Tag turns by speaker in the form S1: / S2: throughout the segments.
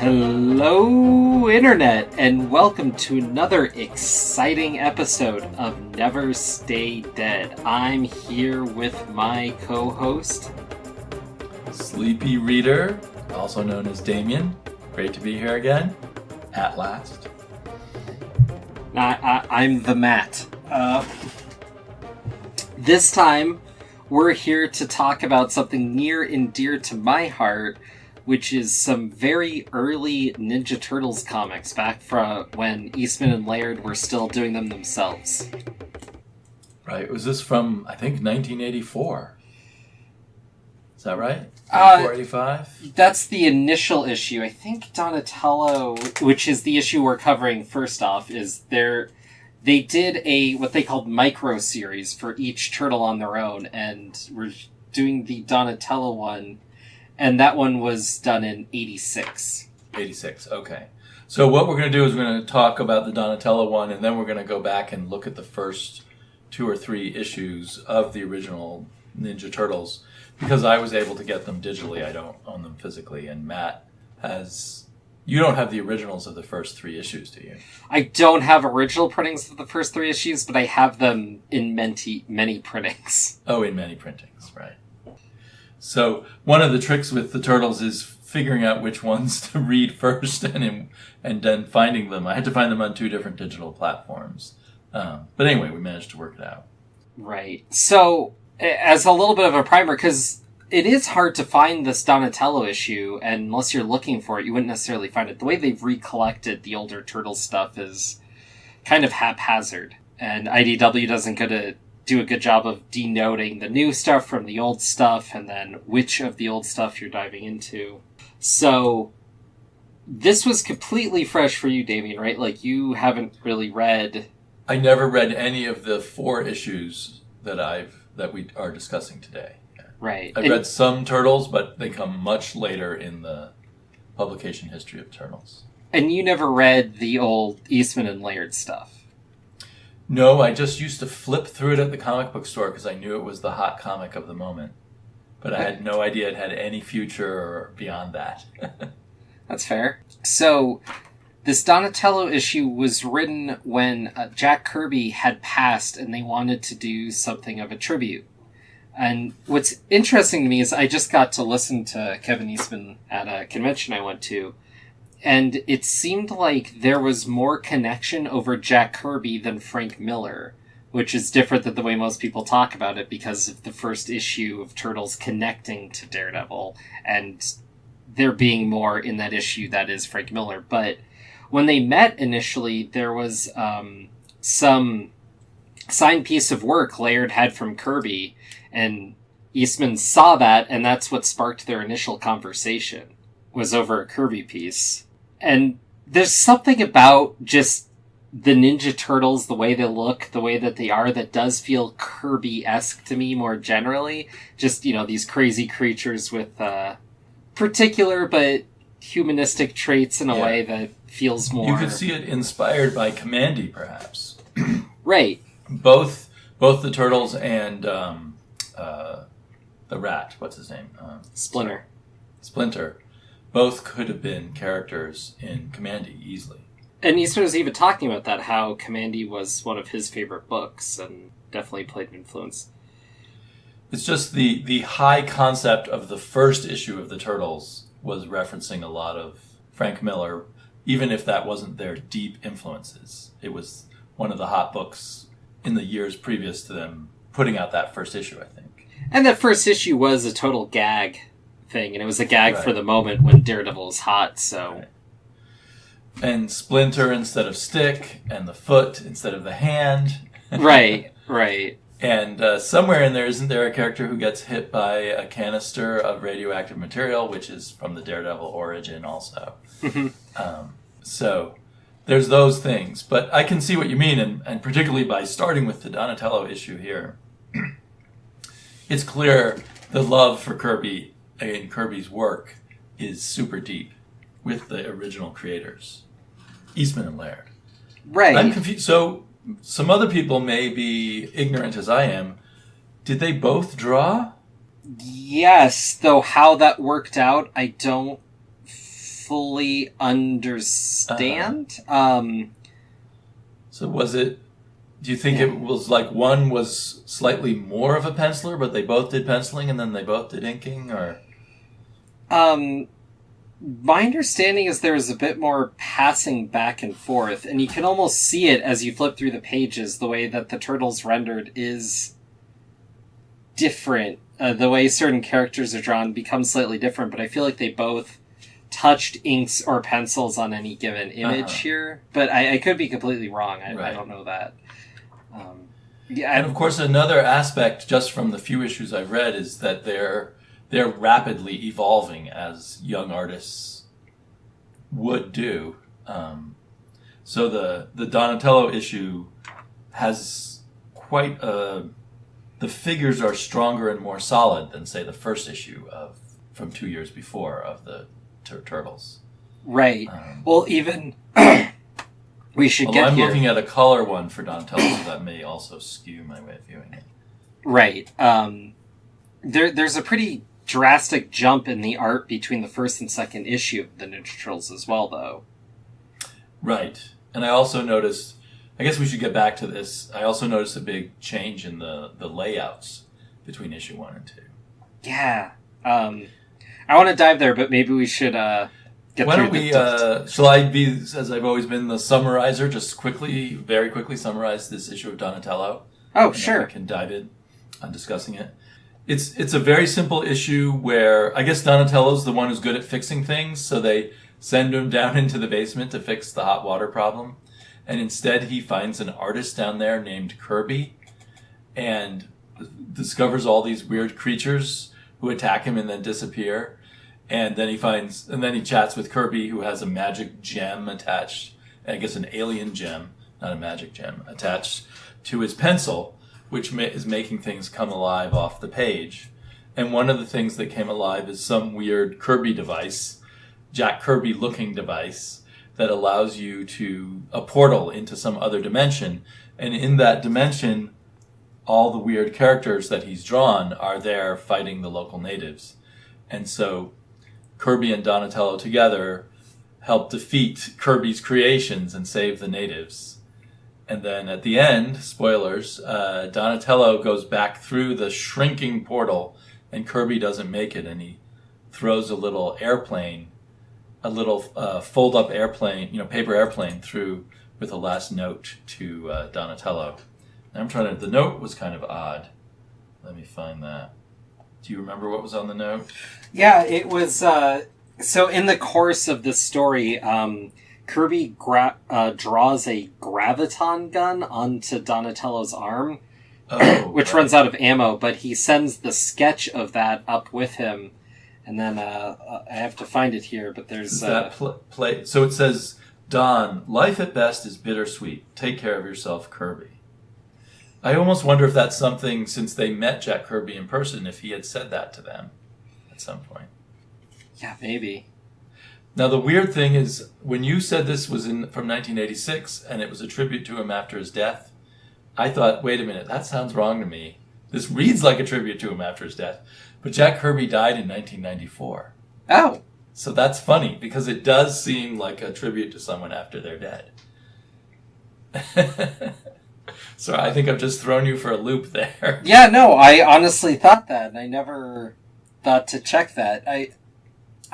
S1: Hello, Internet, and welcome to another exciting episode of Never Stay Dead. I'm here with my co-host,
S2: Sleepy Reader, also known as Damien. Great to be here again, at last.
S1: I'm the Matt. This time, we're here to talk about something near and dear to my heart, which is some very early Ninja Turtles comics back from when Eastman and Laird were still doing them themselves.
S2: Right, was this from, I think, 1984? Is that right? 84, 85?
S1: That's the initial issue. I think Donatello, which is the issue we're covering first off, is they did what they called micro series for each turtle on their own, and we're doing the Donatello one. And that one was done in 86.
S2: 86, okay. So what we're going to do is we're going to talk about the Donatello one, and then we're going to go back and look at the first 2 or 3 issues of the original Ninja Turtles, because I was able to get them digitally. I don't own them physically. And Matt has... You don't have the originals of the first 3 issues, do you?
S1: I don't have original printings of the first 3 issues, but I have them in many printings.
S2: Oh, in many printings, right. So one of the tricks with the Turtles is figuring out which ones to read first and then finding them. I had to find them on 2 different digital platforms. But anyway, we managed to work it out.
S1: Right. So, as a little bit of a primer, because it is hard to find this Donatello issue, and unless you're looking for it, you wouldn't necessarily find it. The way they've recollected the older Turtle stuff is kind of haphazard, and IDW doesn't do a good job of denoting the new stuff from the old stuff, and then which of the old stuff you're diving into. So, this was completely fresh for you, Damien, right? Like, you haven't really read...
S2: I never read any of the 4 issues that we are discussing today.
S1: Right.
S2: I've read some Turtles, but they come much later in the publication history of Turtles.
S1: And you never read the old Eastman and Laird stuff?
S2: No, I just used to flip through it at the comic book store because I knew it was the hot comic of the moment. But I had no idea it had any future or beyond that.
S1: That's fair. So, this Donatello issue was written when Jack Kirby had passed and they wanted to do something of a tribute. And what's interesting to me is I just got to listen to Kevin Eastman at a convention I went to, and it seemed like there was more connection over Jack Kirby than Frank Miller, which is different than the way most people talk about it because of the first issue of Turtles connecting to Daredevil, and there being more in that issue that is Frank Miller. But when they met initially, there was some signed piece of work Laird had from Kirby, and Eastman saw that, and that's what sparked their initial conversation, was over a Kirby piece. And there's something about just the Ninja Turtles, the way they look, the way that they are, that does feel Kirby-esque to me more generally. Just, these crazy creatures with particular but humanistic traits in a way that feels more...
S2: You could see it inspired by Commandy, perhaps.
S1: Right.
S2: Both the Turtles and the rat, what's his name? Splinter. Both could have been characters in Commandy easily.
S1: And Eastman was even talking about that, how Commandy was one of his favorite books and definitely played an influence.
S2: It's just the high concept of the first issue of the Turtles was referencing a lot of Frank Miller, even if that wasn't their deep influences. It was one of the hot books in the years previous to them putting out that first issue, I think.
S1: And that first issue was a total gag thing, and it was a gag for the moment when Daredevil was hot, so...
S2: Right. And Splinter instead of stick, and the foot instead of the hand.
S1: Right.
S2: And somewhere in there, isn't there a character who gets hit by a canister of radioactive material, which is from the Daredevil origin also. So there's those things. But I can see what you mean, and particularly by starting with the Donatello issue here, it's clear the love for Kirby and Kirby's work is super deep with the original creators, Eastman and Laird.
S1: Right.
S2: I'm confused. So some other people may be ignorant as I am. Did they both draw?
S1: Yes, though how that worked out, I don't fully understand.
S2: So was it... Do you think it was like one was slightly more of a penciler, but they both did penciling and then they both did inking, or?
S1: My understanding is there was a bit more passing back and forth, and you can almost see it as you flip through the pages. The way that the turtles rendered is different. The way certain characters are drawn becomes slightly different, but I feel like they both touched inks or pencils on any given image here. But I could be completely wrong. I don't know that.
S2: And of course, another aspect, just from the few issues I've read, is that they're rapidly evolving as young artists would do. So the Donatello issue has quite the figures are stronger and more solid than, say, the first issue from 2 years before of the Turtles.
S1: Right. Well, even... We should
S2: Although
S1: get
S2: I'm
S1: here.
S2: looking at a color one for Donatello, so that may also skew my way of viewing it.
S1: Right. There's a pretty drastic jump in the art between the first and second issue of the Ninja Turtles as well, though.
S2: Right. And I also noticed, I guess we should get back to this, I also noticed a big change in the layouts between issue 1 and 2.
S1: Yeah. I want to dive there, but maybe we should...
S2: Why don't we, shall I be, as I've always been, the summarizer, just very quickly summarize this issue of Donatello?
S1: Oh, sure.
S2: We can dive in on discussing it. It's a very simple issue where, I guess Donatello's the one who's good at fixing things, so they send him down into the basement to fix the hot water problem. And instead he finds an artist down there named Kirby and discovers all these weird creatures who attack him and then disappear. And then he chats with Kirby, who has a magic gem attached, I guess an alien gem, not a magic gem, attached to his pencil, which is making things come alive off the page. And one of the things that came alive is some weird Kirby device, Jack Kirby looking device, that allows you a portal into some other dimension. And in that dimension, all the weird characters that he's drawn are there fighting the local natives. And so Kirby and Donatello together help defeat Kirby's creations and save the natives. And then at the end, spoilers, Donatello goes back through the shrinking portal and Kirby doesn't make it, and he throws a little airplane, a little fold-up airplane, paper airplane through with a last note to Donatello. And the note was kind of odd. Let me find that. Do you remember what was on the note?
S1: Yeah, it was... so in the course of the story, Kirby draws a graviton gun onto Donatello's arm, which runs out of ammo, but he sends the sketch of that up with him. And then I have to find it here, but there's...
S2: So it says, Don, life at best is bittersweet. Take care of yourself, Kirby. I almost wonder if that's something, since they met Jack Kirby in person, if he had said that to them at some point.
S1: Yeah, maybe.
S2: Now, the weird thing is, when you said this was from 1986, and it was a tribute to him after his death, I thought, wait a minute, that sounds wrong to me. This reads like a tribute to him after his death. But Jack Kirby died in 1994.
S1: Oh.
S2: So that's funny, because it does seem like a tribute to someone after they're dead. So I think I've just thrown you for a loop there.
S1: Yeah, no, I honestly thought that, and I never thought to check that.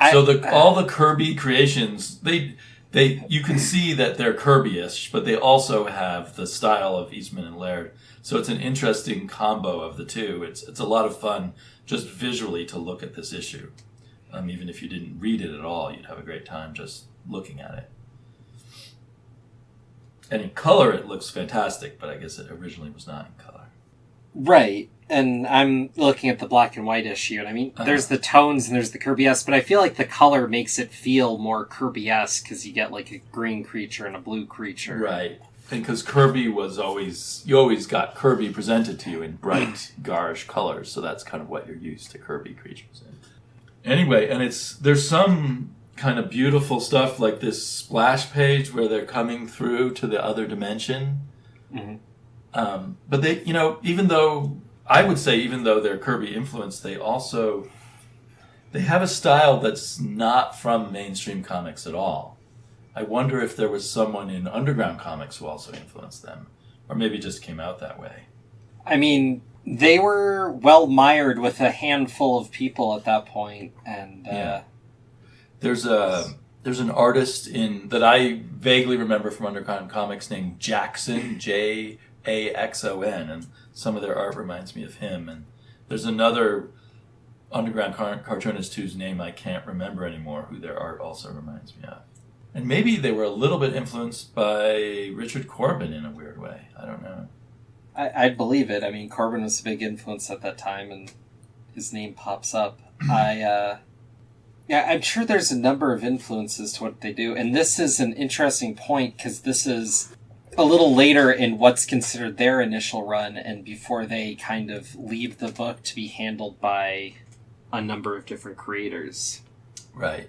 S2: All the Kirby creations, you can see that they're Kirby-ish, but they also have the style of Eastman and Laird. So it's an interesting combo of the two. It's a lot of fun just visually to look at this issue. Even if you didn't read it at all, you'd have a great time just looking at it. And in color, it looks fantastic, but I guess it originally was not in color.
S1: Right. And I'm looking at the black and white issue, and I mean, there's the tones and there's the Kirby-esque, but I feel like the color makes it feel more Kirby-esque, because you get like a green creature and a blue creature.
S2: Right. And because Kirby you always got Kirby presented to you in bright, garish colors, so that's kind of what you're used to Kirby creatures in. Anyway, and there's some kind of beautiful stuff, like this splash page where they're coming through to the other dimension. Mm-hmm. But they, even though they're Kirby influenced, they also they have a style that's not from mainstream comics at all. I wonder if there was someone in underground comics who also influenced them, or maybe just came out that way.
S1: I mean, they were well mired with a handful of people at that point, and
S2: there's an artist that I vaguely remember from underground comics named Jackson, Jaxon, and some of their art reminds me of him. And there's another underground cartoonist whose name I can't remember anymore, who their art also reminds me of. And maybe they were a little bit influenced by Richard Corbin in a weird way. I don't know.
S1: I'd believe it. I mean, Corbin was a big influence at that time, and his name pops up. I'm sure there's a number of influences to what they do, and this is an interesting point, because this is a little later in what's considered their initial run, and before they kind of leave the book to be handled by a number of different creators.
S2: Right.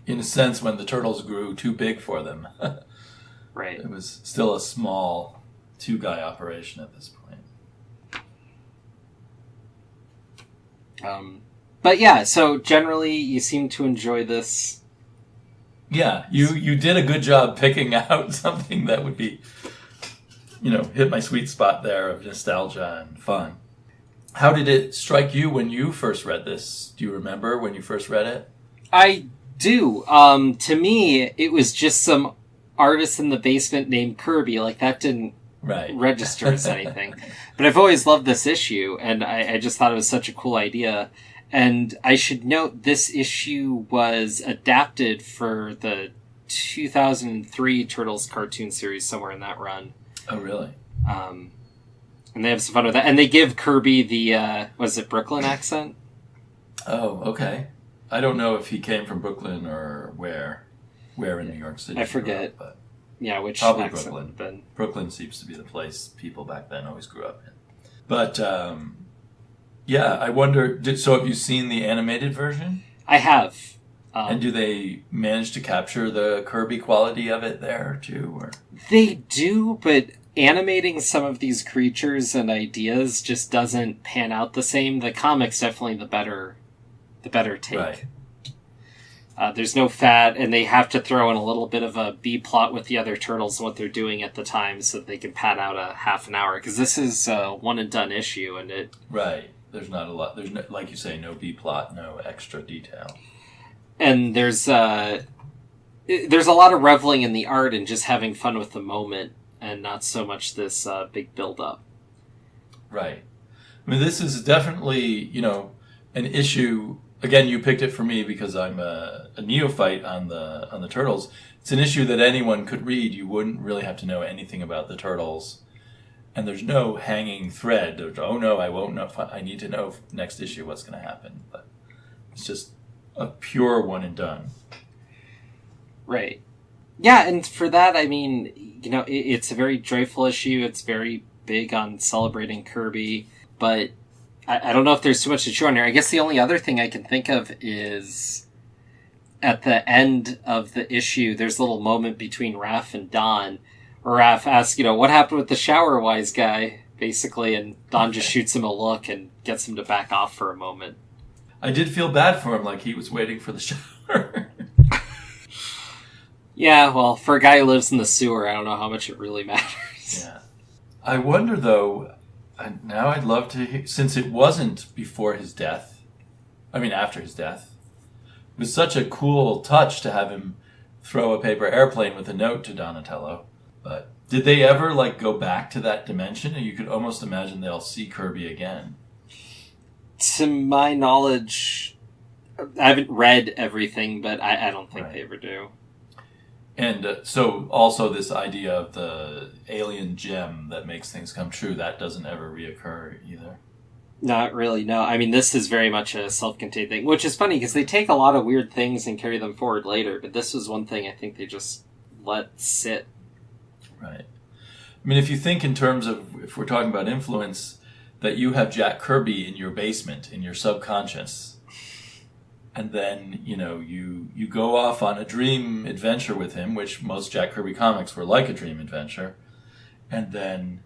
S2: In a sense, when the Turtles grew too big for them.
S1: Right.
S2: It was still a small two-guy operation at this point.
S1: But yeah, so generally you seem to enjoy this.
S2: Yeah, you did a good job picking out something that would be, hit my sweet spot there of nostalgia and fun. How did it strike you when you first read this? Do you remember when you first read it?
S1: I do. To me, it was just some artist in the basement named Kirby. Like, that didn't register as anything. But I've always loved this issue, and I just thought it was such a cool idea. And I should note, this issue was adapted for the 2003 Turtles cartoon series, somewhere in that run.
S2: Oh, really?
S1: And they have some fun with that. And they give Kirby the, was it Brooklyn accent?
S2: Oh, okay. I don't know if he came from Brooklyn or where in New York City.
S1: I forget.
S2: But
S1: yeah, which
S2: probably
S1: accent
S2: Brooklyn.
S1: been.
S2: Brooklyn seems to be the place people back then always grew up in. But, yeah, I wonder, so have you seen the animated version?
S1: I have.
S2: And do they manage to capture the Kirby quality of it there, too? Or?
S1: They do, but animating some of these creatures and ideas just doesn't pan out the same. The comic's definitely the better take.
S2: Right.
S1: There's no fat, and they have to throw in a little bit of a B-plot with the other Turtles and what they're doing at the time so that they can pad out a half an hour, because this is a one-and-done issue, and it...
S2: Right. There's not a lot... There's, no, like you say, no B-plot, no extra detail.
S1: And there's a lot of reveling in the art and just having fun with the moment, and not so much this big build-up.
S2: Right. I mean, this is definitely, an issue... Again, you picked it for me because I'm a neophyte on the Turtles. It's an issue that anyone could read. You wouldn't really have to know anything about the Turtles. And there's no hanging thread of, oh no, I won't know. I need to know next issue what's going to happen. But it's just a pure one and done.
S1: Right. Yeah, and for that, I mean, it's a very joyful issue. It's very big on celebrating Kirby. But I don't know if there's too much to chew on here. I guess the only other thing I can think of is at the end of the issue, there's a little moment between Raph and Don, where Raph asks, what happened with the shower wise guy, basically, and Don just shoots him a look and gets him to back off for a moment.
S2: I did feel bad for him, like he was waiting for the shower.
S1: Yeah, well, for a guy who lives in the sewer, I don't know how much it really matters.
S2: Yeah. I wonder, though... Now I'd love to hear, since it wasn't before his death, after his death, it was such a cool touch to have him throw a paper airplane with a note to Donatello. But did they ever, go back to that dimension? And you could almost imagine they'll see Kirby again.
S1: To my knowledge, I haven't read everything, but I don't think they ever do.
S2: And so also this idea of the alien gem that makes things come true, that doesn't ever reoccur either.
S1: Not really, no. This is very much a self-contained thing, which is funny because they take a lot of weird things and carry them forward later, but this was one thing I think they just let sit.
S2: Right. If you think in terms of, if we're talking about influence, that you have Jack Kirby in your basement, in your subconscious, and then, you go off on a dream adventure with him, which most Jack Kirby comics were like a dream adventure. And then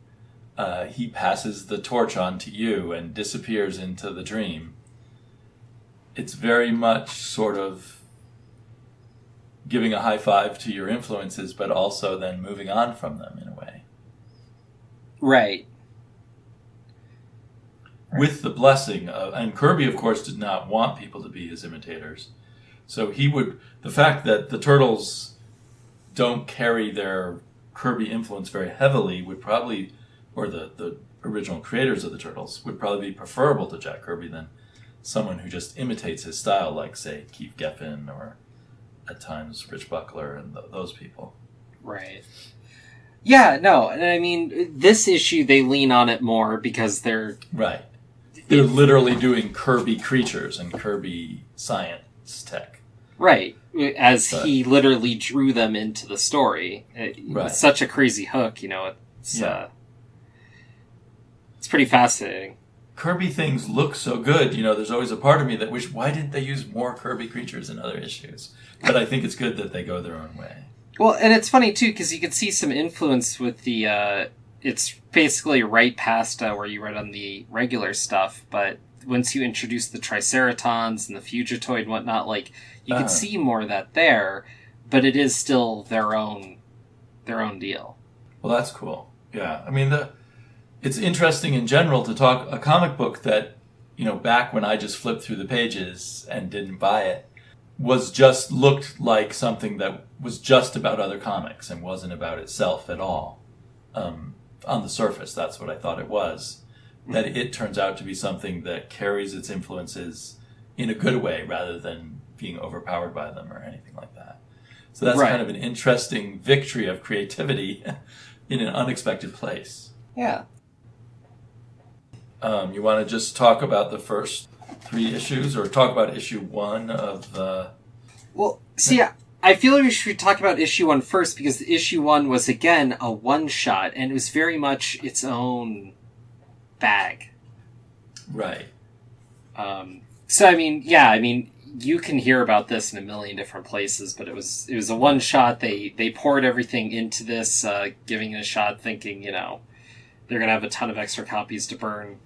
S2: he passes the torch on to you and disappears into the dream. it's very much sort of giving a high five to your influences, but also then moving on from them in a way.
S1: Right.
S2: With the blessing of, and Kirby, of course, did not want people to be his imitators. So the fact that the Turtles don't carry their Kirby influence very heavily would probably, or the original creators of the Turtles, would probably be preferable to Jack Kirby than someone who just imitates his style, like, say, Keith Geffen or at times Rich Buckler and those people.
S1: Right. Yeah, no, and I mean, this issue, they lean on it more because they're...
S2: Right. They're literally doing Kirby creatures and Kirby science tech.
S1: Right. He literally drew them into the story. It's such a crazy hook, it's pretty fascinating.
S2: Kirby things look so good, there's always a part of me that why didn't they use more Kirby creatures in other issues? But I think it's good that they go their own way.
S1: Well, and it's funny, too, because you can see some influence with the... it's basically right past where you read on the regular stuff, but once you introduce the Triceratons and the Fugitoid and whatnot, you can see more of that there, but it is still their own deal.
S2: Well, that's cool. Yeah, I mean, it's interesting in general to talk a comic book that, back when I just flipped through the pages and didn't buy it, looked like something that was just about other comics and wasn't about itself at all. On the surface, that's what I thought it was. That it turns out to be something that carries its influences in a good way rather than being overpowered by them or anything like that. So that's kind of an interesting victory of creativity in an unexpected place.
S1: Yeah.
S2: You want to just talk about the first 3 issues or talk about issue 1 of the...
S1: Well, see, I feel like we should talk about issue 1 first because issue 1 was, again, a one-shot, and it was very much its own bag.
S2: Right.
S1: So, I mean, you can hear about this in a million different places, but it was a one-shot. They poured everything into this, giving it a shot, thinking, they're going to have a ton of extra copies to burn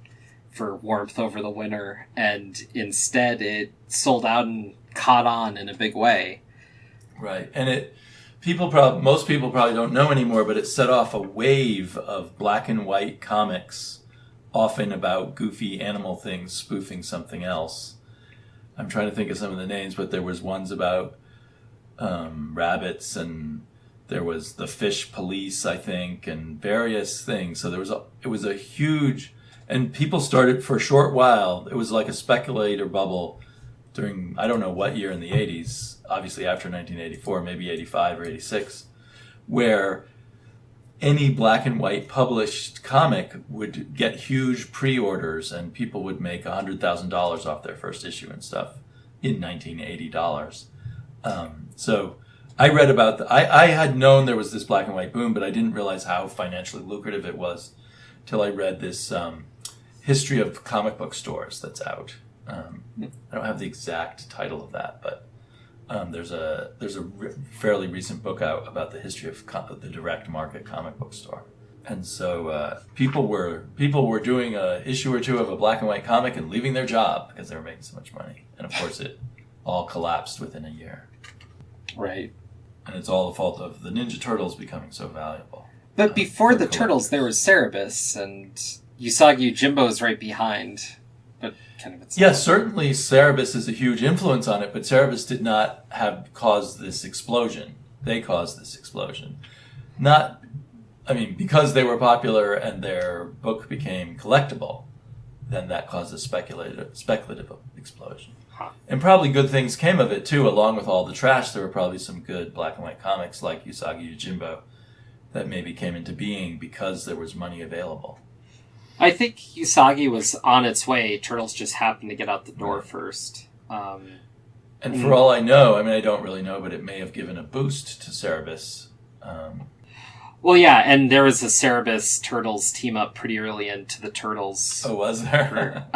S1: for warmth over the winter, and instead it sold out and caught on in a big way.
S2: Right, and most people probably don't know anymore, but it set off a wave of black and white comics, often about goofy animal things spoofing something else. I'm trying to think of some of the names, but there was ones about rabbits, and there was the Fish Police, I think, and various things. So it was a huge, and people started for a short while. It was like a speculator bubble during, I don't know what year in the 80s, obviously after 1984, maybe 85 or 86, where any black and white published comic would get huge pre-orders and people would make $100,000 off their first issue and stuff in $1980. So I read about I had known there was this black and white boom, but I didn't realize how financially lucrative it was till I read this history of comic book stores that's out. I don't have the exact title of that, but there's a fairly recent book out about the history of the direct market comic book store, and so people were doing a issue or two of a black and white comic and leaving their job because they were making so much money, and of course it all collapsed within a year.
S1: Right,
S2: and it's all the fault of the Ninja Turtles becoming so valuable.
S1: But before the Turtles, there was Cerebus, and Usagi Yojimbo's right behind. But kind of
S2: yes, certainly Cerebus is a huge influence on it, but Cerebus did not have caused this explosion. They caused this explosion. Because they were popular and their book became collectible, then that caused a speculative explosion.
S1: Huh.
S2: And probably good things came of it, too. Along with all the trash, there were probably some good black and white comics like Usagi Yojimbo that maybe came into being because there was money available.
S1: I think Usagi was on its way. Turtles just happened to get out the door first.
S2: And for all I know, I don't really know, but it may have given a boost to Cerebus.
S1: Well, yeah, and there was a Cerebus Turtles team up pretty early into the Turtles.
S2: Oh, was there?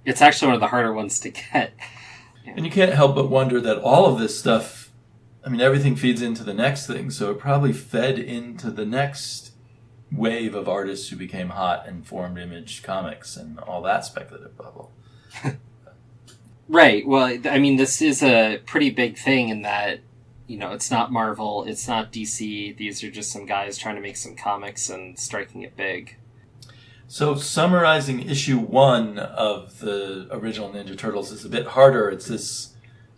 S1: It's actually one of the harder ones to get. Yeah.
S2: And you can't help but wonder that all of this stuff, everything feeds into the next thing, so it probably fed into the next wave of artists who became hot and formed Image Comics and all that speculative bubble.
S1: Right. Well, I mean, this is a pretty big thing in that, it's not Marvel, it's not DC. These are just some guys trying to make some comics and striking it big.
S2: So summarizing issue 1 of the original Ninja Turtles is a bit harder. It's this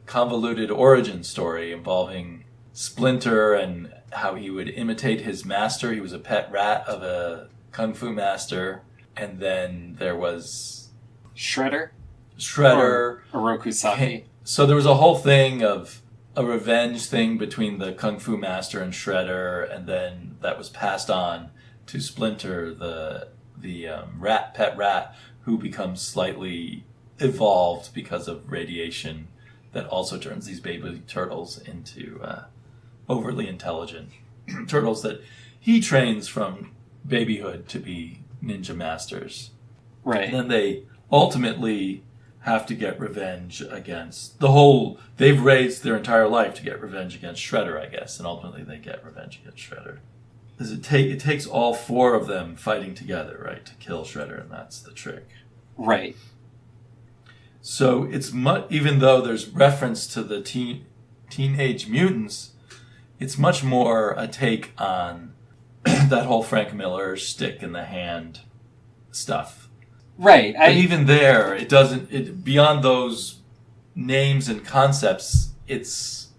S2: convoluted origin story involving Splinter and how he would imitate his master. He was a pet rat of a kung fu master. And then there was
S1: Shredder?
S2: Or
S1: Oroku Saki.
S2: So there was a whole thing of a revenge thing between the kung fu master and Shredder, and then that was passed on to Splinter, the pet rat, who becomes slightly evolved because of radiation that also turns these baby turtles into overly intelligent turtles that he trains from babyhood to be ninja masters.
S1: Right.
S2: And then they ultimately have to get revenge against they've raised their entire life to get revenge against Shredder, I guess, and ultimately they get revenge against Shredder. It takes all 4 of them fighting together, right, to kill Shredder, and that's the trick.
S1: Right.
S2: So it's even though there's reference to the Teenage Mutants, it's much more a take on that whole Frank Miller stick in the hand stuff.
S1: Right.
S2: But even there, beyond those names and concepts, it's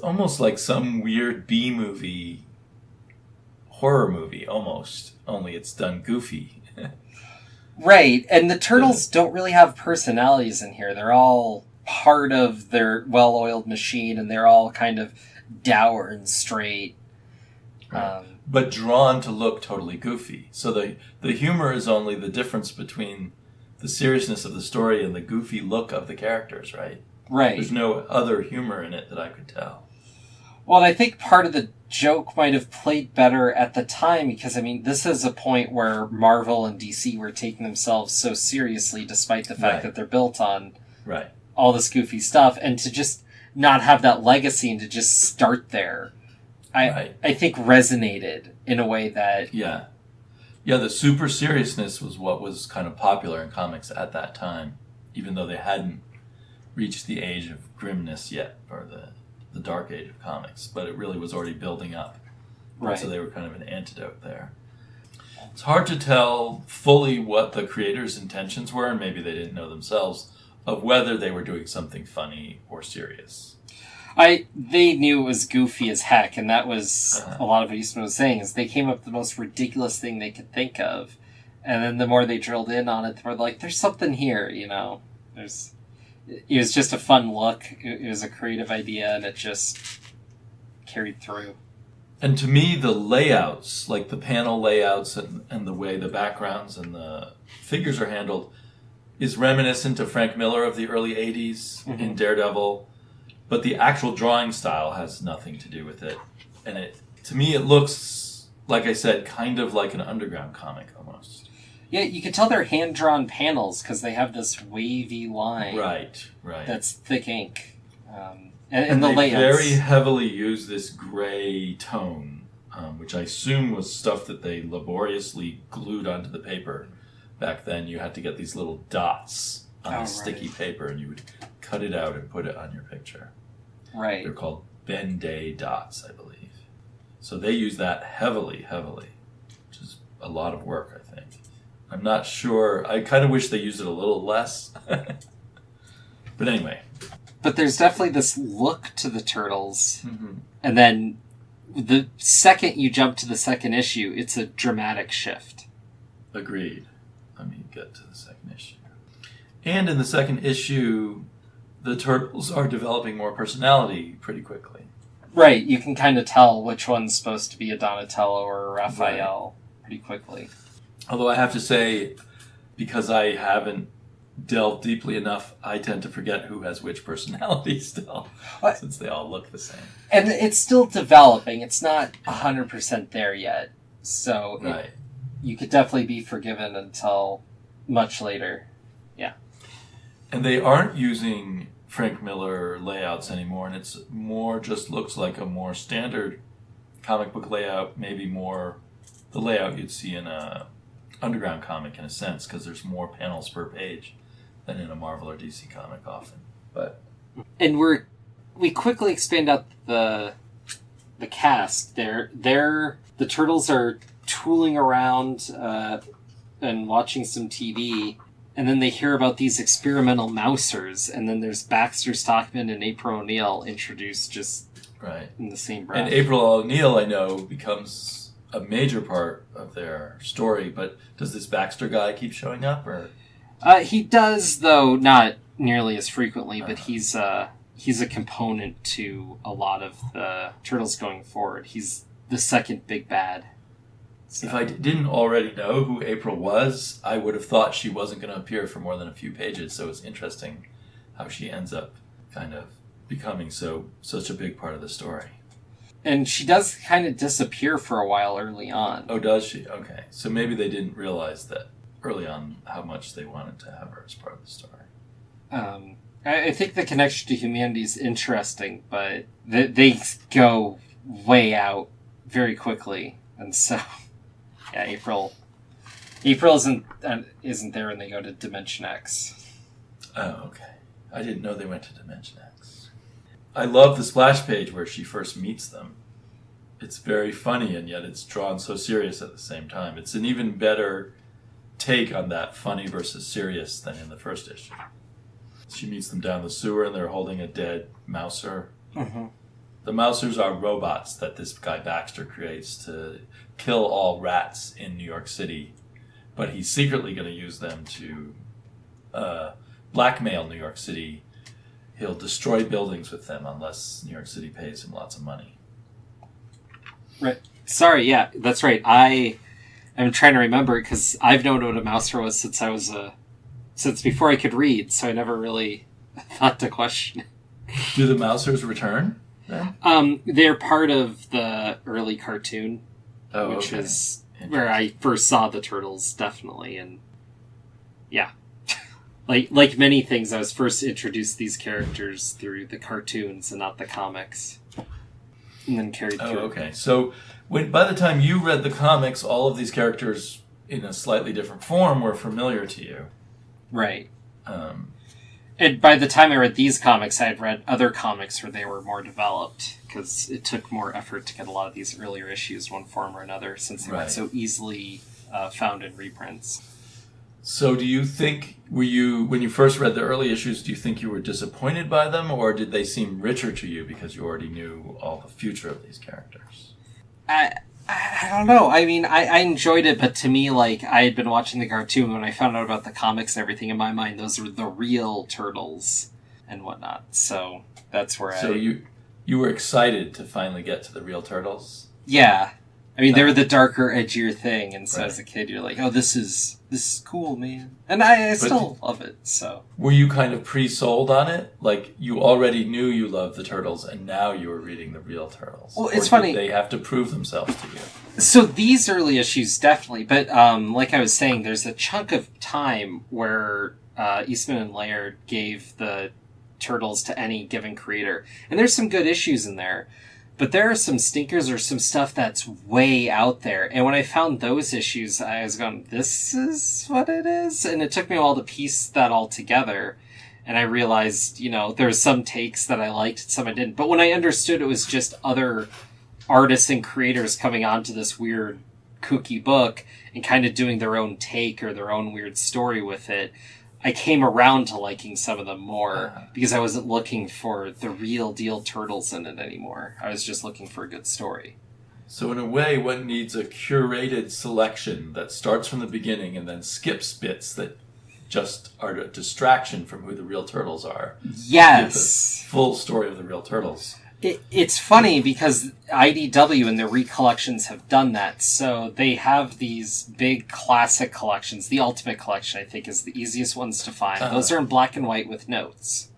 S2: almost like some weird B-movie, horror movie almost, only it's done goofy.
S1: Right, and the turtles don't really have personalities in here. They're all part of their well-oiled machine, and they're all kind of dour and straight.
S2: Right. But drawn to look totally goofy. So the humor is only the difference between the seriousness of the story and the goofy look of the characters, right?
S1: Right.
S2: There's no other humor in it that I could tell.
S1: Well, I think part of the joke might have played better at the time because, I mean, this is a point where Marvel and DC were taking themselves so seriously despite the fact that they're built on all this goofy stuff, and to just not have that legacy and to just start there, I think resonated in a way that...
S2: Yeah, the super seriousness was what was kind of popular in comics at that time, even though they hadn't reached the age of grimness yet, or the dark age of comics, but it really was already building up. Right. So they were kind of an antidote there. It's hard to tell fully what the creators' intentions were, and maybe they didn't know themselves, of whether they were doing something funny or serious.
S1: They knew it was goofy as heck, and that was a lot of what Eastman was saying, is they came up with the most ridiculous thing they could think of, and then the more they drilled in on it, the more like, there's something here, It was just a fun look. It was a creative idea, and it just carried through.
S2: And to me, the layouts, like the panel layouts and the way the backgrounds and the figures are handled, is reminiscent of Frank Miller of the early 80s in Daredevil. But the actual drawing style has nothing to do with it. And to me, it looks, like I said, kind of like an underground comic almost.
S1: Yeah, you can tell they're hand-drawn panels because they have this wavy line.
S2: Right.
S1: That's thick ink. And the
S2: they
S1: layouts.
S2: very heavily use this gray tone, which I assume was stuff that they laboriously glued onto the paper. Back then, you had to get these little dots on sticky paper, and you would cut it out and put it on your picture.
S1: Right.
S2: They're called Ben-Day dots, I believe. So they use that heavily, which is a lot of work, I think. I'm not sure. I kind of wish they used it a little less. But anyway.
S1: But there's definitely this look to the Turtles. Mm-hmm. And then the second you jump to the second issue, it's a dramatic shift.
S2: Agreed. Let me get to the second issue. And in the second issue, the Turtles are developing more personality pretty quickly.
S1: Right. You can kind of tell which one's supposed to be a Donatello or a Raphael pretty quickly.
S2: Although I have to say, because I haven't delved deeply enough, I tend to forget who has which personality still, since they all look the same. And
S1: it's still developing. It's not 100% there yet. So you could definitely be forgiven until much later. Yeah.
S2: And they aren't using Frank Miller layouts anymore, and it's more just looks like a more standard comic book layout, maybe more the layout you'd see in a underground comic in a sense, because there's more panels per page than in a Marvel or DC comic often. But
S1: And we quickly expand out the cast. The turtles are tooling around and watching some TV, and then they hear about these experimental mousers, and then there's Baxter Stockman and April O'Neil introduced just
S2: right
S1: in the same breath.
S2: And April O'Neil, I know, becomes a major part of their story, but does this Baxter guy keep showing up, or?
S1: He does, though not nearly as frequently, but he's a component to a lot of the Turtles going forward. He's the second big bad. So.
S2: If I didn't already know who April was, I would have thought she wasn't going to appear for more than a few pages, so it's interesting how she ends up kind of becoming such a big part of the story.
S1: And she does kind of disappear for a while early on.
S2: Oh, does she? Okay. So maybe they didn't realize that early on how much they wanted to have her as part of the story.
S1: I think the connection to humanity is interesting, but they go way out very quickly. And so, yeah, April isn't there when they go to Dimension X.
S2: Oh, okay. I didn't know they went to Dimension X. I love the splash page where she first meets them. It's very funny, and yet it's drawn so serious at the same time. It's an even better take on that funny versus serious than in the first issue. She meets them down the sewer, and they're holding a dead mouser. Mm-hmm. The mousers are robots that this guy Baxter creates to kill all rats in New York City, but he's secretly going to use them to blackmail New York City. He'll destroy buildings with them unless New York City pays him lots of money.
S1: Right. Sorry, yeah, that's right. I'm trying to remember, because I've known what a mouser was since before I could read, so I never really thought to question it.
S2: Do the mousers return then?
S1: They're part of the early cartoon, which is where I first saw the Turtles, definitely, and yeah. Like many things, I was first introduced to these characters through the cartoons and not the comics. And then carried through.
S2: Oh, okay. So by the time you read the comics, all of these characters in a slightly different form were familiar to you.
S1: Right. And by the time I read these comics, I had read other comics where they were more developed, because it took more effort to get a lot of these earlier issues one form or another, since they weren't so easily found in reprints.
S2: So do you think, when you first read the early issues, do you think you were disappointed by them, or did they seem richer to you because you already knew all the future of these characters?
S1: I don't know. I mean, I enjoyed it, but to me, like, I had been watching the cartoon. When I found out about the comics and everything, in my mind, those were the real Turtles and whatnot. So that's where
S2: So you were excited to finally get to the real Turtles?
S1: Yeah. I mean, they were the darker, edgier thing, and so as a kid, you're like, oh, this is cool, man. And I still love it, so. Were
S2: you kind of pre-sold on it? Like, you already knew you loved the Turtles, and now you were reading the real Turtles?
S1: Well, it's funny.
S2: Did they have to prove themselves to you?
S1: So these early issues, definitely. But like I was saying, there's a chunk of time where Eastman and Laird gave the Turtles to any given creator. And there's some good issues in there. But there are some stinkers or some stuff that's way out there. And when I found those issues, I was going, this is what it is? And it took me a while to piece that all together. And I realized, there's some takes that I liked, some I didn't. But when I understood it was just other artists and creators coming onto this weird, kooky book and kind of doing their own take or their own weird story with it, I came around to liking some of them more because I wasn't looking for the real deal Turtles in it anymore. I was just looking for a good story.
S2: So in a way, one needs a curated selection that starts from the beginning and then skips bits that just are a distraction from who the real Turtles are.
S1: Yes.
S2: The full story of the real Turtles.
S1: It's funny because IDW and their recollections have done that. So they have these big classic collections. The Ultimate Collection, I think, is the easiest ones to find. Those are in black and white with notes.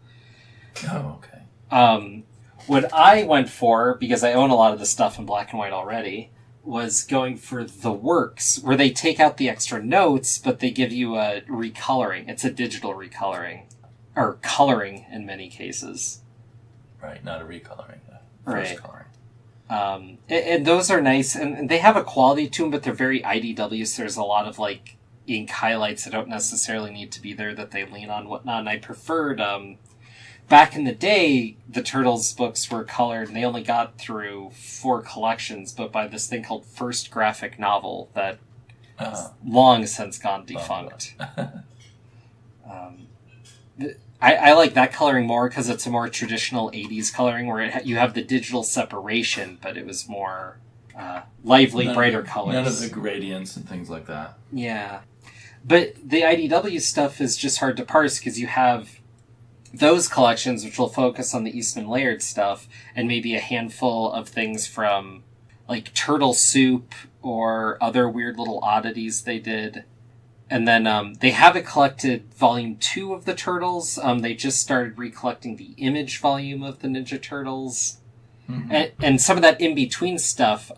S2: Oh, okay.
S1: What I went for, because I own a lot of the stuff in black and white already, was going for the works, where they take out the extra notes, but they give you a recoloring. It's a digital recoloring. Or coloring, in many cases.
S2: Right, not a recoloring. First coloring.
S1: And those are nice, and they have a quality to them, but they're very IDW, so there's a lot of, ink highlights that don't necessarily need to be there that they lean on, whatnot, and I preferred back in the day, the Turtles books were colored, and they only got through 4 collections, but by this thing called First Graphic Novel that long since gone defunct. I like that coloring more because it's a more traditional 80s coloring where you have the digital separation, but it was more lively, brighter colors.
S2: None of the gradients and things like that.
S1: Yeah. But the IDW stuff is just hard to parse because you have those collections which will focus on the Eastman Laird stuff and maybe a handful of things from like Turtle Soup or other weird little oddities they did. And then they haven't collected volume 2 of the Turtles. They just started recollecting the Image volume of the Ninja Turtles. Mm-hmm. And some of that in-between stuff,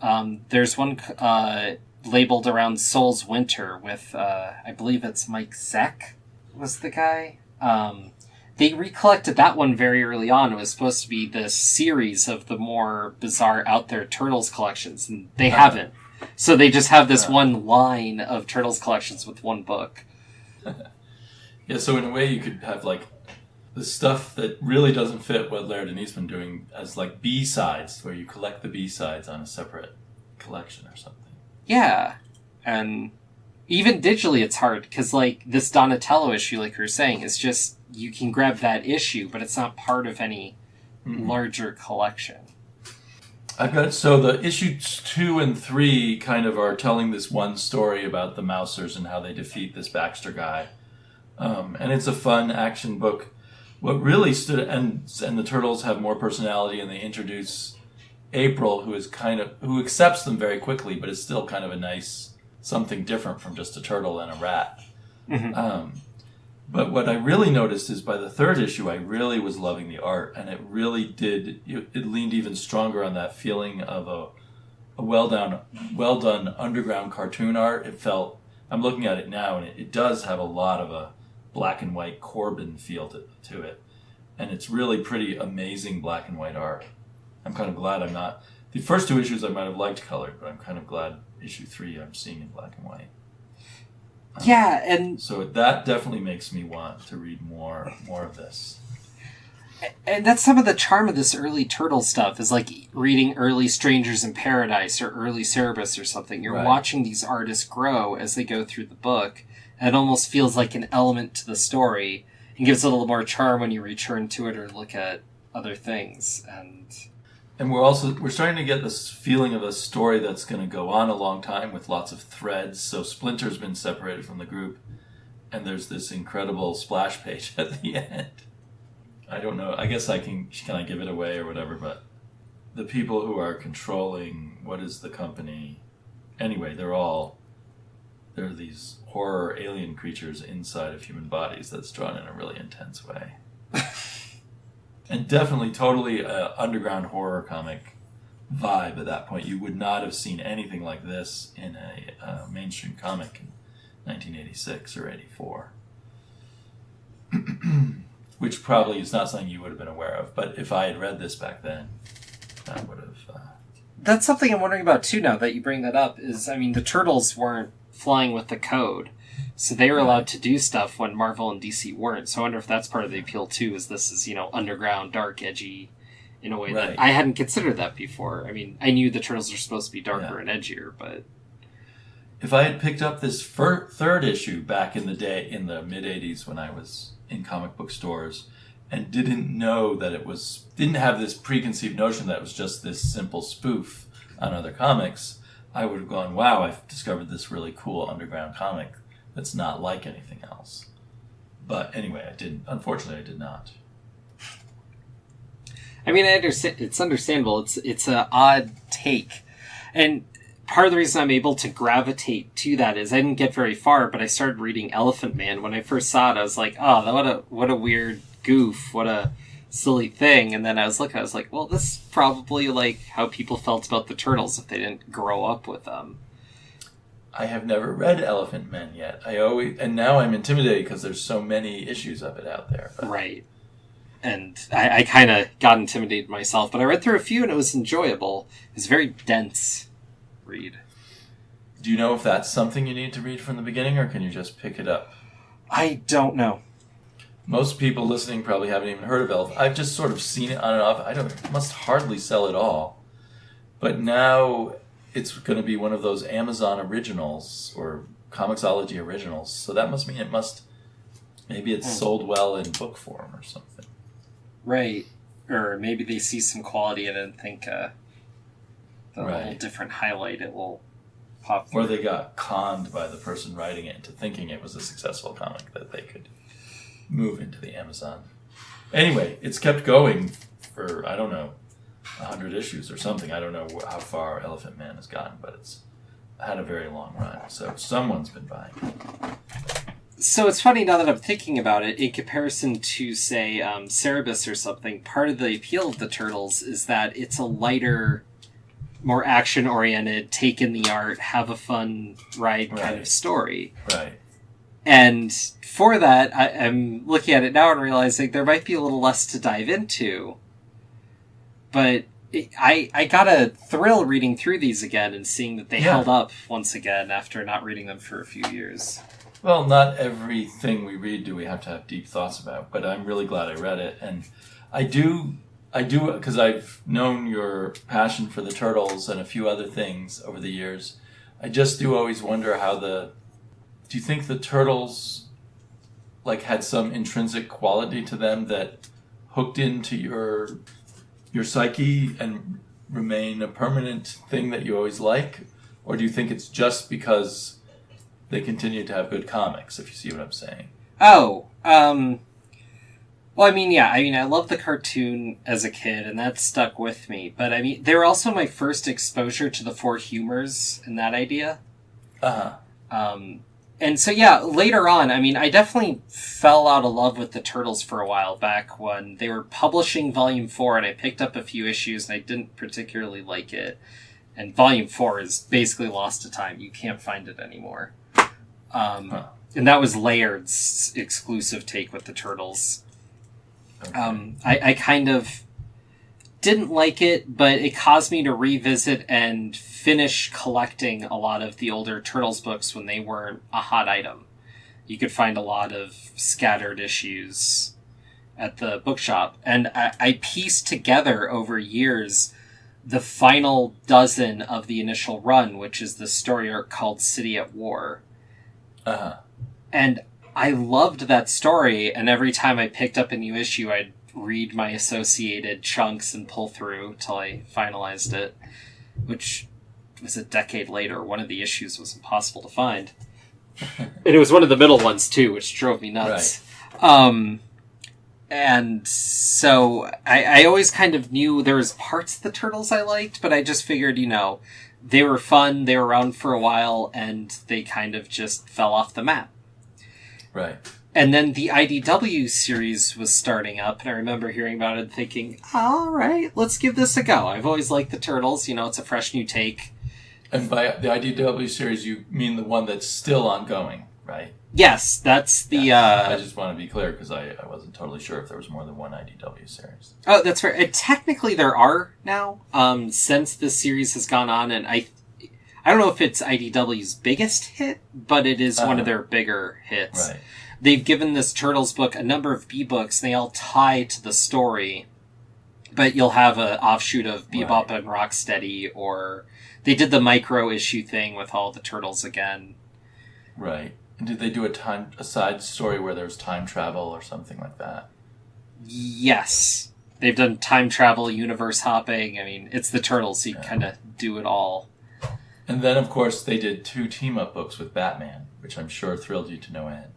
S1: there's one labeled around Soul's Winter with, I believe it's Mike Zeck was the guy. They recollected that one very early on. It was supposed to be this series of the more bizarre out there Turtles collections, and they haven't. So they just have this one line of Turtles collections with one book.
S2: Yeah, so in a way you could have like the stuff that really doesn't fit what Laird and Eastman doing as like B-sides, where you collect the B-sides on a separate collection or something.
S1: Yeah, and even digitally it's hard, because like this Donatello issue, like you were saying, is just, you can grab that issue, but it's not part of any larger collection.
S2: I've got, so the issues 2 and 3 kind of are telling this one story about the Mousers and how they defeat this Baxter guy. And it's a fun action book. What really stood, and the Turtles have more personality, and they introduce April, who accepts them very quickly, but is still kind of a nice, something different from just a turtle and a rat. Mm-hmm. But what I really noticed is by the 3rd issue, I really was loving the art, and it really did, it leaned even stronger on that feeling of a well done underground cartoon art. It felt, I'm looking at it now, and it does have a lot of a black and white Corbin feel to it. And it's really pretty amazing black and white art. I'm kind of glad I'm not, the first 2 issues I might have liked colored, but I'm kind of glad issue 3 I'm seeing in black and white.
S1: Yeah, and
S2: so that definitely makes me want to read more of this.
S1: And that's some of the charm of this early Turtle stuff, is like reading early Strangers in Paradise or early Cerebus or something. You're watching these artists grow as they go through the book, and it almost feels like an element to the story and gives it a little more charm when you return to it or look at other things. And
S2: we're starting to get this feeling of a story that's going to go on a long time with lots of threads. So Splinter's been separated from the group, and there's this incredible splash page at the end. I don't know. I guess can I give it away or whatever, but the people who are controlling what is the company, anyway, they're these horror alien creatures inside of human bodies that's drawn in a really intense way. And definitely totally underground horror comic vibe at that point. You would not have seen anything like this in a mainstream comic in 1986 or 84. Which probably is not something you would have been aware of. But if I had read this back then, I would have...
S1: That's something I'm wondering about too now that you bring that up, is, I mean, the Turtles weren't flying with the code. So they were allowed to do stuff when Marvel and DC weren't. So I wonder if that's part of the appeal too, is this is, underground, dark, edgy, in a way that I hadn't considered that before. I mean, I knew the Turtles are supposed to be darker and edgier, but...
S2: If I had picked up this 3rd issue back in the day, in the mid-'80s when I was in comic book stores, and didn't know that didn't have this preconceived notion that it was just this simple spoof on other comics, I would have gone, wow, I've discovered this really cool underground comic that's not like anything else. But anyway, I didn't. Unfortunately, I did not.
S1: I mean, I understand. It's understandable. It's an odd take. And part of the reason I'm able to gravitate to that is I didn't get very far, but I started reading Elephant Man. When I first saw it, I was like, oh, what a weird goof. What a silly thing. And then I was like, well, this is probably like how people felt about the Turtles if they didn't grow up with them.
S2: I have never read Elephant Men yet. And now I'm intimidated because there's so many issues of it out there. But.
S1: Right. And I kind of got intimidated myself, but I read through a few and it was enjoyable. It was a very dense read.
S2: Do you know if that's something you need to read from the beginning, or can you just pick it up?
S1: I don't know.
S2: most people listening probably haven't even heard of Elf. I've just sort of seen it on and off. It must hardly sell at all. But now it's going to be one of those Amazon originals or Comixology originals. So that must mean maybe it's sold well in book form or something.
S1: Right. Or maybe they see some quality in it and think the little different highlight it will pop through.
S2: Or they got conned by the person writing it into thinking it was a successful comic that they could move into the Amazon. Anyway, it's kept going for, 100 issues or something. I don't know how far Elephant Man has gotten, but it's had a very long run. So someone's been buying it.
S1: So it's funny now that I'm thinking about it, in comparison to, say, Cerebus or something, part of the appeal of the Turtles is that it's a lighter, more action-oriented, take in the art, have a fun ride kind of story.
S2: Right.
S1: And for that, I'm looking at it now and realizing there might be a little less to dive into. But I got a thrill reading through these again and seeing that they held up once again after not reading them for a few years.
S2: Well, not everything we read do we have to have deep thoughts about, but I'm really glad I read it. And I do, because I've known your passion for the Turtles and a few other things over the years. I just do always wonder do you think the Turtles, had some intrinsic quality to them that hooked into your psyche and remain a permanent thing that you always like? Or do you think it's just because they continue to have good comics, if you see what I'm saying?
S1: Oh, well, I love the cartoon as a kid, and that stuck with me. But, they were also my first exposure to the four humors and that idea.
S2: Uh-huh.
S1: And so, later on, I definitely fell out of love with the Turtles for a while back when they were publishing Volume 4, and I picked up a few issues, and I didn't particularly like it. And Volume 4 is basically lost to time. You can't find it anymore. And that was Laird's exclusive take with the Turtles. Okay. I kind of didn't like it, but it caused me to revisit and finish collecting a lot of the older Turtles books when they weren't a hot item. You could find a lot of scattered issues at the bookshop. And I pieced together over years the final dozen of the initial run, which is the story arc called City at War.
S2: Uh-huh.
S1: And I loved that story, and every time I picked up a new issue, I'd read my associated chunks and pull through till I finalized it, which was a decade later. One of the issues was impossible to find. And it was one of the middle ones, too, which drove me nuts. Right. And so I always kind of knew there was parts of the Turtles I liked, but I just figured, they were fun, they were around for a while, and they kind of just fell off the map.
S2: Right.
S1: And then the IDW series was starting up, and I remember hearing about it and thinking, all right, let's give this a go. I've always liked the Turtles, it's a fresh new take.
S2: And by the IDW series, you mean the one that's still ongoing, right?
S1: Yes, that's the...
S2: I just want to be clear, because I wasn't totally sure if there was more than one IDW series.
S1: Oh, that's fair. Technically, there are now, since this series has gone on, and I don't know if it's IDW's biggest hit, but it is one of their bigger hits.
S2: Right.
S1: They've given this Turtles book a number of B-books, and they all tie to the story, but you'll have an offshoot of Bebop and Rocksteady, or they did the micro-issue thing with all the Turtles again.
S2: Right. And did they do a side story where there's time travel or something like that?
S1: Yes. They've done time travel, universe hopping. It's the Turtles, so you kind of do it all.
S2: And then, of course, they did 2 team-up books with Batman, which I'm sure thrilled you to no end.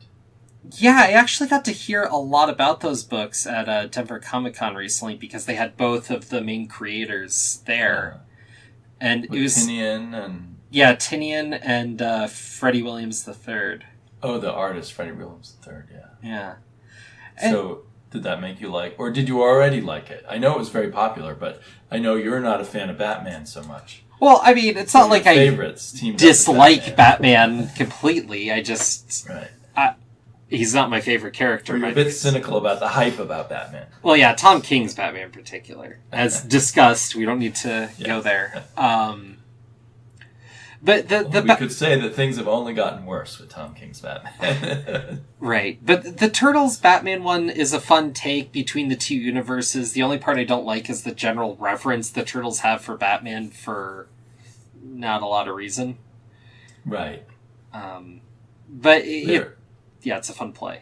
S1: Yeah, I actually got to hear a lot about those books at Denver Comic-Con recently because they had both of the main creators there. And it was
S2: Tinian and...
S1: Yeah, Tinian and Freddie Williams III.
S2: Oh, the artist, Freddie Williams III, yeah.
S1: Yeah.
S2: So, did that make you like... Or did you already like it? I know it was very popular, but I know you're not a fan of Batman so much.
S1: Well, it's not like I dislike Batman completely. I just...
S2: Right.
S1: He's not my favorite character.
S2: You're a bit cynical about the hype about Batman.
S1: Well, yeah, Tom King's Batman in particular. As discussed, we don't need to go there. But
S2: we could say that things have only gotten worse with Tom King's Batman.
S1: Right. But the Turtles Batman one is a fun take between the two universes. The only part I don't like is the general reverence the Turtles have for Batman for not a lot of reason.
S2: Right.
S1: But it's a fun play.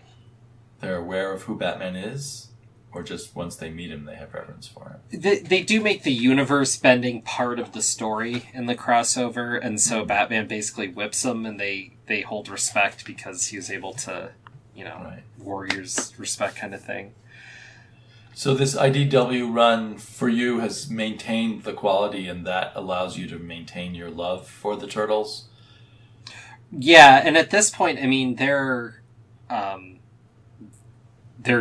S2: They're aware of who Batman is, or just once they meet him, they have reverence for him?
S1: They do make the universe bending part of the story in the crossover, and so Batman basically whips him, and they hold respect because he was able to, warriors respect kind of thing.
S2: So this IDW run for you has maintained the quality, and that allows you to maintain your love for the Turtles?
S1: Yeah, and at this point, I mean, they're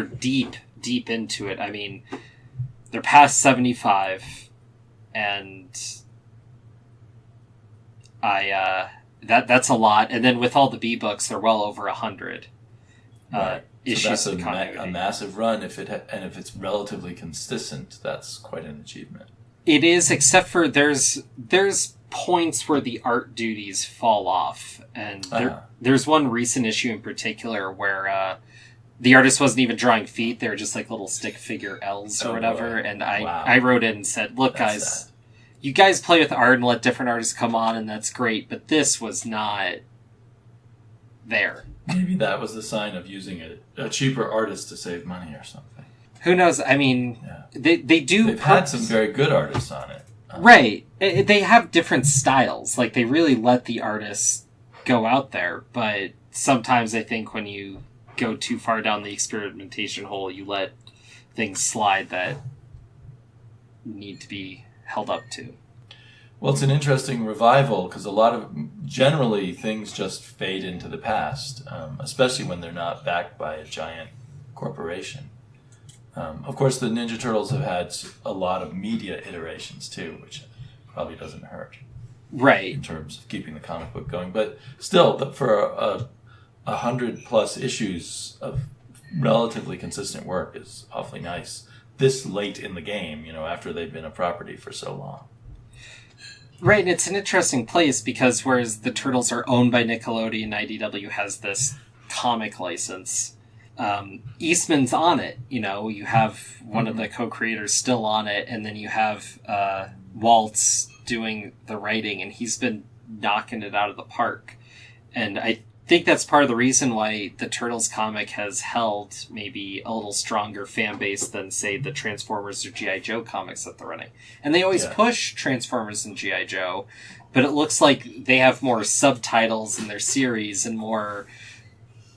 S1: deep into it. I mean, they're past 75, and that's a lot. And then with all the B books, they're well over 100
S2: right.
S1: issues.
S2: So that's a massive run. If it's relatively consistent, that's quite an achievement.
S1: It is, except for there's points where the art duties fall off, and there's one recent issue in particular where the artist wasn't even drawing feet; they were just like little stick figure L's or whatever. Boy. And I wrote in and said, "Look, guys, you guys play with art and let different artists come on, and that's great, but this was not there."
S2: Maybe that was the sign of using a cheaper artist to save money or something.
S1: Who knows? I mean, they do.
S2: They've had some very good artists on it.
S1: Right. They have different styles. Like, they really let the artists go out there, but sometimes I think when you go too far down the experimentation hole, you let things slide that need to be held up to.
S2: Well, it's an interesting revival because generally things just fade into the past, especially when they're not backed by a giant corporation. Of course, the Ninja Turtles have had a lot of media iterations too, which probably doesn't hurt.
S1: Right.
S2: In terms of keeping the comic book going. But still, for 100+ issues of relatively consistent work is awfully nice. This late in the game, after they've been a property for so long.
S1: Right, and it's an interesting place because whereas the Turtles are owned by Nickelodeon, IDW has this comic license. Eastman's on it, you have one of the co-creators still on it, and then you have Waltz doing the writing, and he's been knocking it out of the park. And I think that's part of the reason why the Turtles comic has held maybe a little stronger fan base than, say, the Transformers or G.I. Joe comics that they're running. And they always push Transformers and G.I. Joe, but it looks like they have more subtitles in their series and more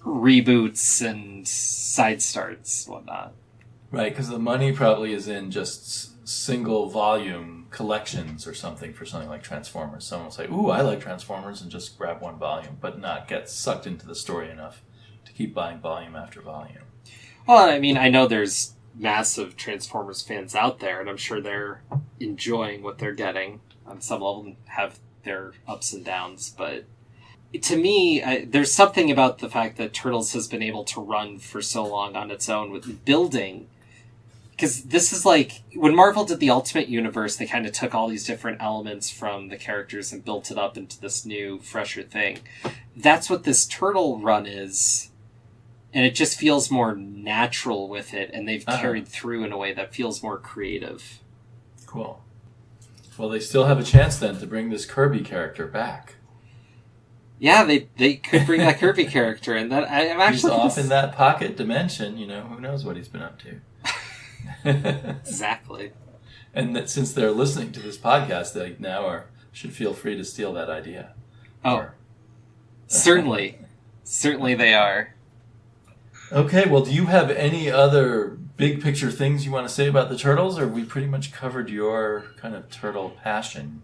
S1: reboots and side starts and whatnot.
S2: Right, because the money probably is in just single volume collections or something for something like Transformers. Someone will say, "Ooh, I like Transformers," and just grab one volume, but not get sucked into the story enough to keep buying volume after volume.
S1: Well, I mean, I know there's massive Transformers fans out there, and I'm sure they're enjoying what they're getting. Some of them have their ups and downs, but to me, there's something about the fact that Turtles has been able to run for so long on its own with building. Because this is like, when Marvel did the Ultimate Universe, they kind of took all these different elements from the characters and built it up into this new, fresher thing. That's what this Turtle run is. And it just feels more natural with it, and they've carried through in a way that feels more creative.
S2: Cool. Well, they still have a chance then to bring this Kirby character back.
S1: Yeah, they could bring that Kirby character, and that I'm actually
S2: he's off in that pocket dimension. Who knows what he's been up to.
S1: Exactly.
S2: And that since they're listening to this podcast, they now should feel free to steal that idea.
S1: Oh, certainly. Certainly they are.
S2: Okay, well, do you have any other big picture things you want to say about the Turtles, or have we pretty much covered your kind of turtle passion?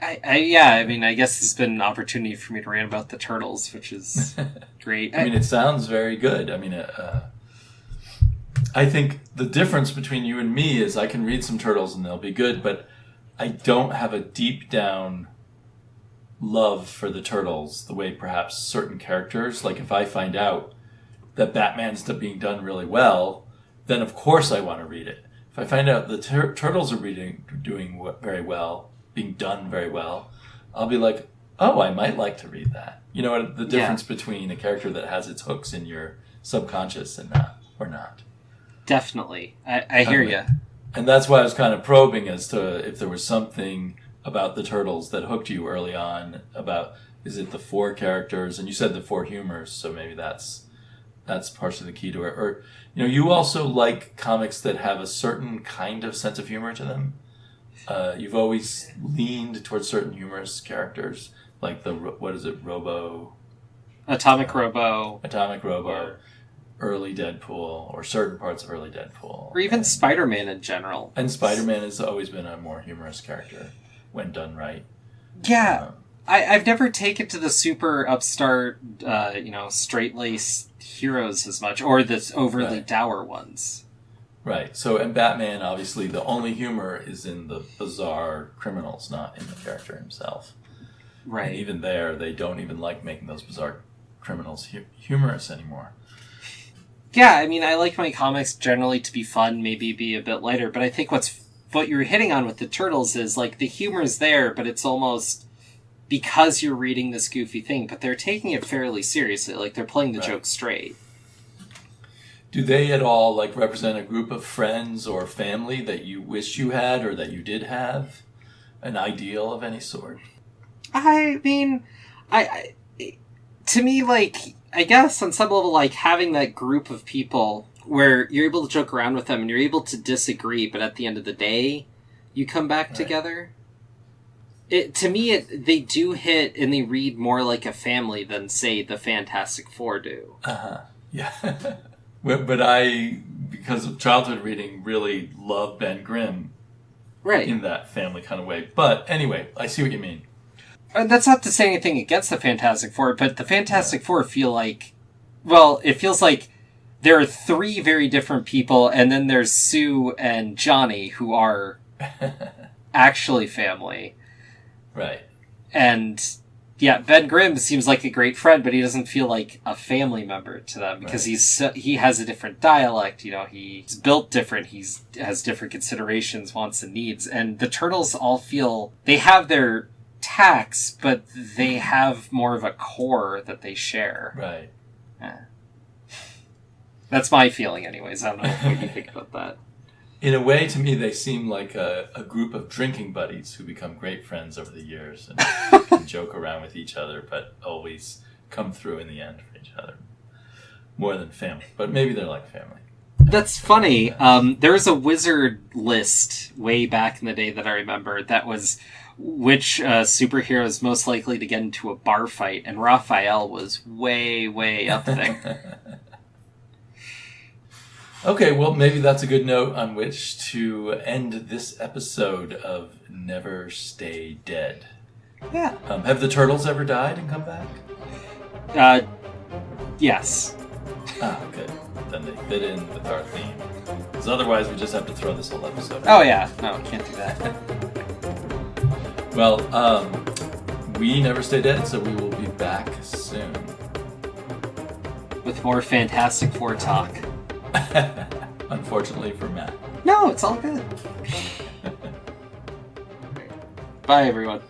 S1: I mean, I guess it's been an opportunity for me to rant about the Turtles, which is great.
S2: I mean, it sounds very good. I mean, I think the difference between you and me is I can read some Turtles and they'll be good, but I don't have a deep down love for the Turtles the way perhaps certain characters. Like if I find out that Batman's being done really well, then of course I want to read it. If I find out the Turtles are doing very well, being done very well, I'll be like, oh, I might like to read that. You know what the difference between a character that has its hooks in your subconscious and not.
S1: Definitely. I hear you.
S2: And that's why I was kind of probing as to if there was something about the Turtles that hooked you early on about, is it the 4 characters? And you said the 4 humors, so maybe that's partially the key to it. Or, you also like comics that have a certain kind of sense of humor to them. You've always leaned towards certain humorous characters, like
S1: Atomic Robo.
S2: Or early Deadpool, or certain parts of early Deadpool.
S1: Or even Spider-Man in general.
S2: And Spider-Man has always been a more humorous character when done right.
S1: Yeah. I've never taken to the super upstart, straight-laced heroes as much, or the overly dour ones.
S2: Right. So, and Batman, obviously, the only humor is in the bizarre criminals, not in the character himself.
S1: Right.
S2: And even there, they don't even like making those bizarre criminals humorous anymore.
S1: Yeah, I mean, I like my comics generally to be fun, maybe be a bit lighter, but I think what you're hitting on with the Turtles is, like, the humor's there, but it's almost because you're reading this goofy thing, but they're taking it fairly seriously, like, they're playing the joke straight.
S2: Do they at all, like, represent a group of friends or family that you wish you had or that you did have? An ideal of any sort?
S1: I mean, to me, like, I guess on some level, like, having that group of people where you're able to joke around with them and you're able to disagree, but at the end of the day, you come back together. To me, they do hit and they read more like a family than, say, the Fantastic Four do.
S2: Yeah. But I, because of childhood reading, really love Ben Grimm.
S1: Right.
S2: In that family kind of way. But anyway, I see what you mean.
S1: That's not to say anything against the Fantastic Four, but the Fantastic Four feel like... Well, it feels like there are 3 very different people, and then there's Sue and Johnny, who are actually family.
S2: Right.
S1: And, yeah, Ben Grimm seems like a great friend, but he doesn't feel like a family member to them, because he has a different dialect, he's built different, he has different considerations, wants and needs, and the Turtles all feel... They have their tacks, but they have more of a core that they share.
S2: Right.
S1: Yeah. That's my feeling anyways. I don't know what you think about that.
S2: In a way, to me, they seem like a group of drinking buddies who become great friends over the years and can joke around with each other, but always come through in the end for each other. More than family, but maybe they're like family.
S1: That's funny. There was a wizard list way back in the day that I remember that was which superhero is most likely to get into a bar fight, and Raphael was way, way up there.
S2: Okay, well, maybe that's a good note on which to end this episode of Never Stay Dead.
S1: Yeah.
S2: Have the Turtles ever died and come back?
S1: Yes.
S2: Good. Then they fit in with our theme. Because otherwise we just have to throw this whole episode.
S1: Oh, yeah. No, can't do that.
S2: Well, we never stay dead, so we will be back soon.
S1: With more Fantastic Four talk.
S2: Unfortunately for Matt.
S1: No, it's all good. Bye, everyone.